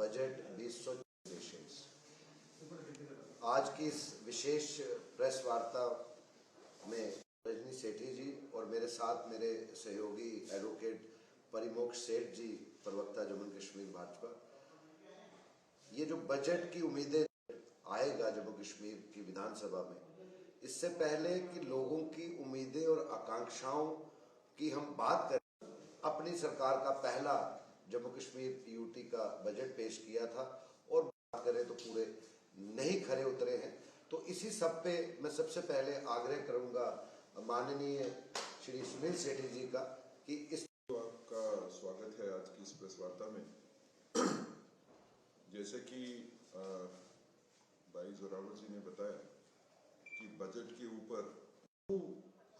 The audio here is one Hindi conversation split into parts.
बजट 2024। आज की इस विशेष प्रेस वार्ता में रजनी सेठी जी और मेरे साथ मेरे सहयोगी एडवोकेट परिमोक्ष सेठ जी, प्रवक्ता जम्मू कश्मीर भाजपा। ये जो बजट की उम्मीदें आएगा जम्मू कश्मीर की विधानसभा में, इससे पहले कि लोगों की उम्मीदें और आकांक्षाओं की हम बात करें, अपनी सरकार का पहला जम्मू कश्मीर यूटी का बजट पेश किया था और बात करें तो पूरे नहीं खरे उतरे हैं। तो इसी सब पे मैं सबसे पहले आग्रह करूंगा माननीय श्री सुनील सेठी जी का कि इस आपका स्वागत है आज की इस प्रेस वार्ता में। जैसे कि भाई जोरावर जी ने बताया कि बजट के ऊपर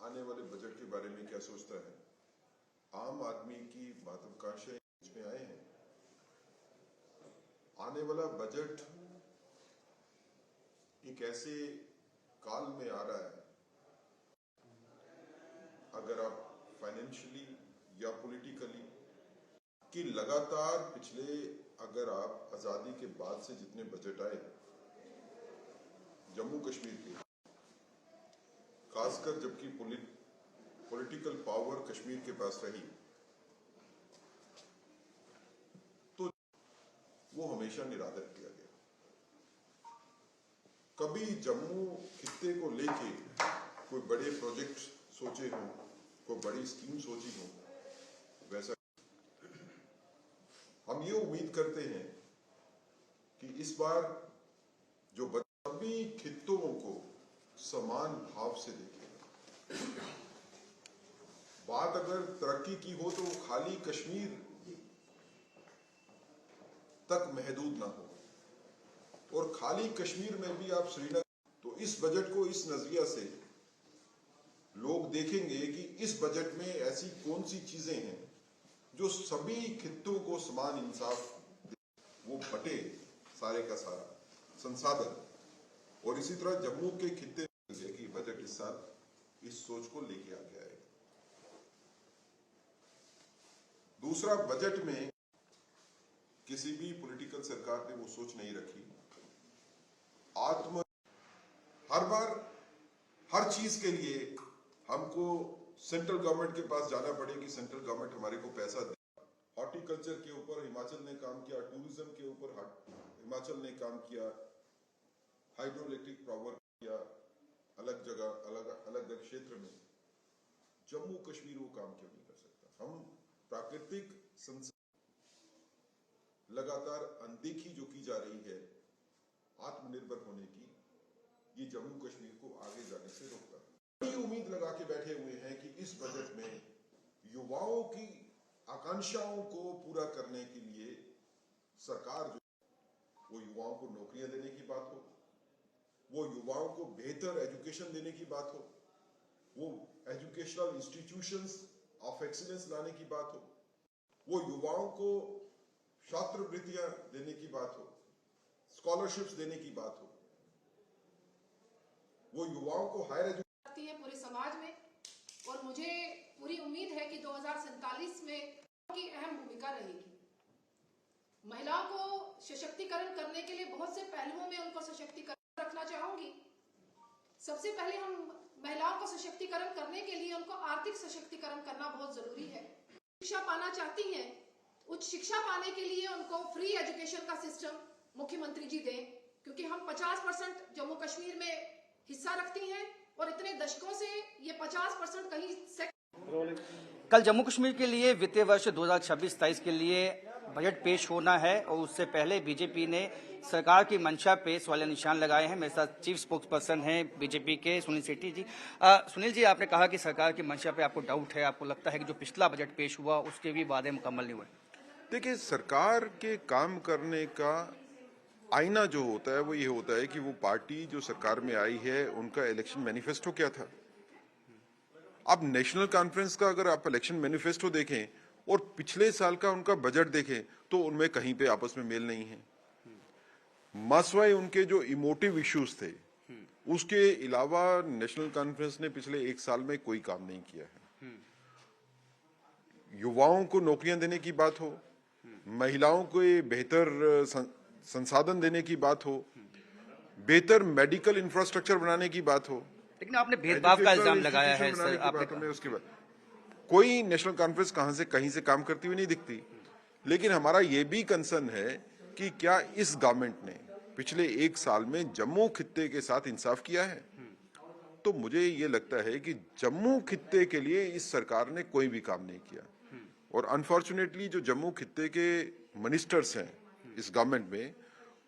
आने वाले बजट के बारे में क्या सोचता है, आम आदमी की महत्वाकांक्षाएं इसमें आए हैं। आने वाला बजट एक ऐसे काल में आ रहा है, अगर आप फाइनेंशियली या पॉलिटिकली कि लगातार पिछले अगर आप आजादी के बाद से जितने बजट आए जम्मू कश्मीर के, खासकर जबकि पॉलिटिकल पावर कश्मीर के पास रही, तो वो हमेशा निरादर किया गया। कभी जम्मू खित्ते को लेके कोई बड़े प्रोजेक्ट सोचे हों, कोई बड़ी स्कीम सोची हो, वैसा हम ये उम्मीद करते हैं कि इस बार जो सभी खित्तों को समान भाव से देखेगा। बात अगर तरक्की की हो तो खाली कश्मीर तक महदूद ना हो, और खाली कश्मीर में भी आप श्रीनगर, तो इस बजट को इस नजरिया से लोग देखेंगे कि इस बजट में ऐसी कौन सी चीजें हैं जो सभी खित्तों को समान इंसाफ दे, वो बटे सारे का सारा संसाधन। और इसी तरह जम्मू के खित्ते की बजट इस साल इस सोच को लेके आगे आएगा। दूसरा, बजट में किसी भी पॉलिटिकल सरकार ने वो सोच नहीं रखी। हर बार हर चीज के लिए हमको सेंट्रल गवर्नमेंट के पास जाना पड़े कि सेंट्रल गवर्नमेंट हमारे को पैसा दे। हॉर्टिकल्चर के ऊपर हिमाचल ने काम किया, टूरिज्म के ऊपर हिमाचल ने काम किया, हाइड्रो इलेक्ट्रिक पावर किया अलग जगह अलग अलग क्षेत्र में। जम्मू कश्मीर वो काम क्यों नहीं कर सकता? हम प्राकृतिक संसाधन लगातार अनदेखी जो की जा रही है आत्मनिर्भर होने की, ये जम्मू कश्मीर को आगे जाने से रोकता है। बड़ी उम्मीद लगा के बैठे हुए हैं कि इस बजट में युवाओं की आकांक्षाओं को पूरा करने के लिए सरकार जो वो युवाओं को नौकरियां देने की बात हो, वो युवाओं को बेहतर एजुकेशन देने की बात हो, वो एजुकेशनल इंस्टीट्यूशंस ऑफ एक्सीलेंस लाने की बात हो, वो युवाओं को छात्रवृत्तियां देने की बात हो, स्कॉलरशिप्स देने की बात हो, वो युवाओं को हायर एजुकेशन है पूरे समाज में। और मुझे पूरी उम्मीद है कि 2047 में की अहम भूमिका रहेगी। महिलाओं को सशक्तिकरण करने के लिए बहुत से पहलुओं में उनको सशक्तिकरण रखना चाहूंगी। सबसे पहले हम महिलाओं को सशक्तिकरण करने के लिए उनको आर्थिक सशक्तिकरण करना बहुत जरूरी है। शिक्षा पाना चाहती हैं, उच्च शिक्षा पाने के लिए उनको फ्री एजुकेशन का सिस्टम मुख्यमंत्री जी दें, क्योंकि हम 50% जम्मू कश्मीर में हिस्सा रखती हैं और इतने दशकों से ये 50% कहीं कल जम्मू कश्मीर के लिए वित्तीय वर्ष 2026-27 के लिए बजट पेश होना है और उससे पहले बीजेपी ने सरकार की मंशा पे सवालिया निशान लगाए हैं। मेरे साथ चीफ स्पोक्स पर्सन हैं बीजेपी के सुनील सेठी जी। सुनील जी, आपने कहा कि सरकार की मंशा पे आपको डाउट है, आपको लगता है कि जो पिछला बजट पेश हुआ उसके भी वादे मुकम्मल नहीं हुए। देखिए, सरकार के काम करने का आईना जो होता है वो ये होता है कि वो पार्टी जो सरकार में आई है उनका इलेक्शन मैनिफेस्टो क्या था। अब नेशनल कॉन्फ्रेंस का अगर आप इलेक्शन मैनिफेस्टो देखें और पिछले साल का उनका बजट देखें तो उनमें कहीं पे आपस में मेल नहीं है। मसवाए उनके जो इमोटिव इश्यूज थे उसके अलावा नेशनल कॉन्फ्रेंस ने पिछले एक साल में कोई काम नहीं किया है। युवाओं को नौकरियां देने की बात हो, महिलाओं को ये बेहतर संसाधन देने की बात हो, बेहतर मेडिकल इंफ्रास्ट्रक्चर बनाने की बात हो, लेकिन आपने भेदभाव का इल्जाम लगाया है बनाने सर। की आपने बात हो, मैं उसके बाद कोई नेशनल कॉन्फ्रेंस कहीं से काम करती हुई नहीं दिखती। लेकिन हमारा ये भी कंसर्न है कि क्या इस गवर्नमेंट ने पिछले 1 साल में जम्मू खित्ते के साथ इंसाफ किया है? तो मुझे ये लगता है कि जम्मू खित्ते के लिए इस सरकार ने कोई भी काम नहीं किया। और अनफॉर्चुनेटली जो जम्मू खित्ते के मिनिस्टर्स हैं इस गवर्नमेंट में,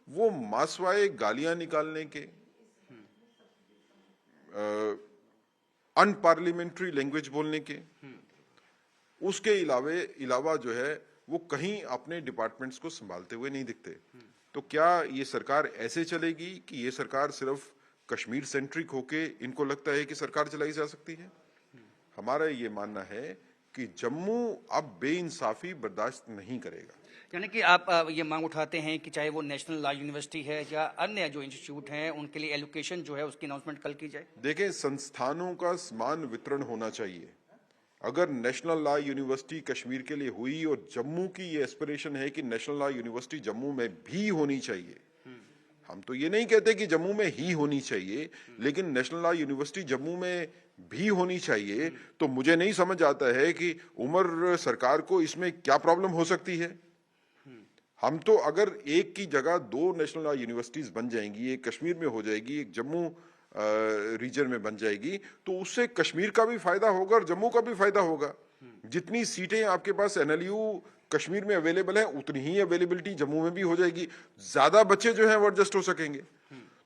वो मासवाए गालियां निकालने के, अनपार्लियामेंट्री लैंग्वेज बोलने के, उसके अलावा जो है वो कहीं अपने डिपार्टमेंट्स को संभालते हुए नहीं दिखते। तो क्या ये सरकार ऐसे चलेगी कि ये सरकार सिर्फ कश्मीर सेंट्रिक होके इनको लगता है कि सरकार चलाई जा सकती है? हमारा ये मानना है कि जम्मू अब बेइंसाफी बर्दाश्त नहीं करेगा। यानी कि आप ये मांग उठाते हैं कि चाहे वो नेशनल लॉ यूनिवर्सिटी है या अन्य जो इंस्टीट्यूट हैं, उनके लिए एलोकेशन जो है उसकी अनाउंसमेंट कल की जाए। देखें, संस्थानों का समान वितरण होना चाहिए। अगर नेशनल लॉ यूनिवर्सिटी कश्मीर के लिए हुई और जम्मू की ये एस्पिरेशन है कि नेशनल लॉ यूनिवर्सिटी जम्मू में भी होनी चाहिए, हम तो ये नहीं कहते कि जम्मू में ही होनी चाहिए, लेकिन नेशनल लॉ यूनिवर्सिटी जम्मू में भी होनी चाहिए, तो मुझे नहीं समझ आता है कि उमर सरकार को इसमें क्या प्रॉब्लम हो सकती है। हम तो अगर एक की जगह 2 नेशनल लॉ यूनिवर्सिटीज बन जाएंगी, एक कश्मीर में हो जाएगी, एक जम्मू रीजन में बन जाएगी, तो उससे कश्मीर का भी फायदा होगा और जम्मू का भी फायदा होगा। जितनी सीटें आपके पास एनएलयू कश्मीर में अवेलेबल है, उतनी ही अवेलेबिलिटी जम्मू में भी हो जाएगी। ज्यादा बच्चे जो हैं वो एडजस्ट हो सकेंगे।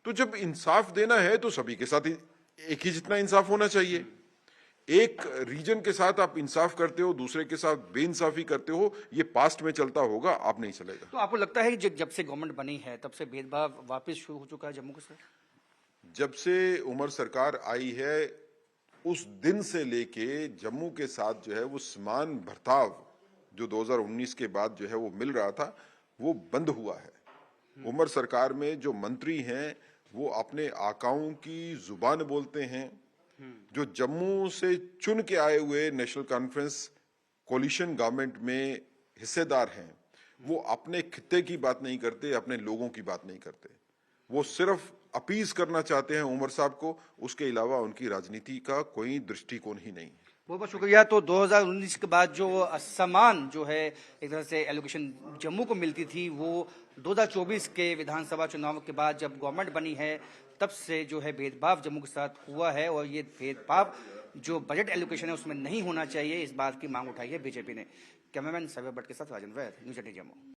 तो जब इंसाफ देना है तो सभी के साथ एक ही जितना इंसाफ होना चाहिए। एक रीजन के साथ आप इंसाफ करते हो, दूसरे के साथ बेइंसाफी करते हो, ये पास्ट में चलता होगा, आप नहीं चलेगा। तो आपको लगता है कि जब से गवर्नमेंट बनी है तब से भेदभाव वापस शुरू हो चुका है जम्मू के साथ? जब से उमर सरकार आई है उस दिन से लेके जम्मू के साथ जो है वो समान बर्ताव जो 2019 के बाद जो है वो मिल रहा था, वो बंद हुआ है। उमर सरकार में जो मंत्री हैं वो अपने आकाओं की जुबान बोलते हैं। जो जम्मू से चुन के आए हुए नेशनल कॉन्फ्रेंस कोलिशन गवर्नमेंट में हिस्सेदार हैं, वो अपने खित्ते की बात नहीं करते, अपने लोगों की बात नहीं करते। वो सिर्फ अपीज करना चाहते हैं उमर साहब को, उसके अलावा उनकी राजनीति का कोई दृष्टिकोण ही नहीं। बहुत बहुत शुक्रिया। तो 2019 के बाद जो समान जो है एक तरह से एलोकेशन जम्मू को मिलती थी, वो 2024 के विधानसभा चुनाव के बाद जब गवर्नमेंट बनी है तब से जो है भेदभाव जम्मू के साथ हुआ है। और ये भेदभाव जो बजट एलोकेशन है उसमें नहीं होना चाहिए, इस बात की मांग उठाई है बीजेपी ने। कैमरामैन सर्वे भट्ट के साथ राजन वैद, न्यूज़ 18 जम्मू।